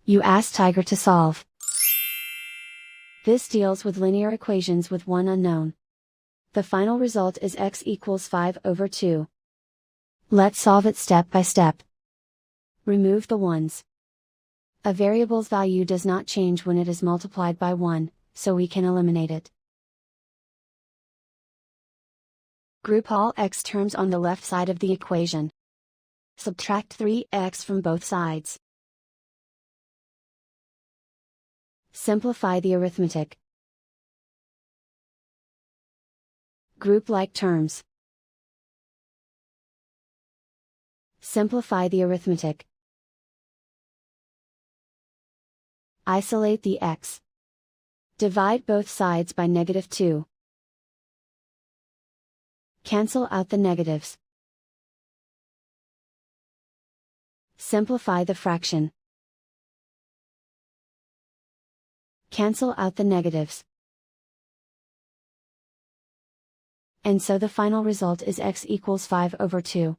You ask Tiger to solve. This deals with linear equations with one unknown. The final result is x equals 5 over 2. Let's solve it step by step. Remove the ones. A variable's value does not change when it is multiplied by 1, so we can eliminate it. Group all x terms on the left side of the equation. Subtract 3x from both sides. Simplify the arithmetic. Group like terms. Simplify the arithmetic. Isolate the x. Divide both sides by -2. Cancel out the negatives. Simplify the fraction. Cancel out the negatives. And so the final result is x equals 5 over 2.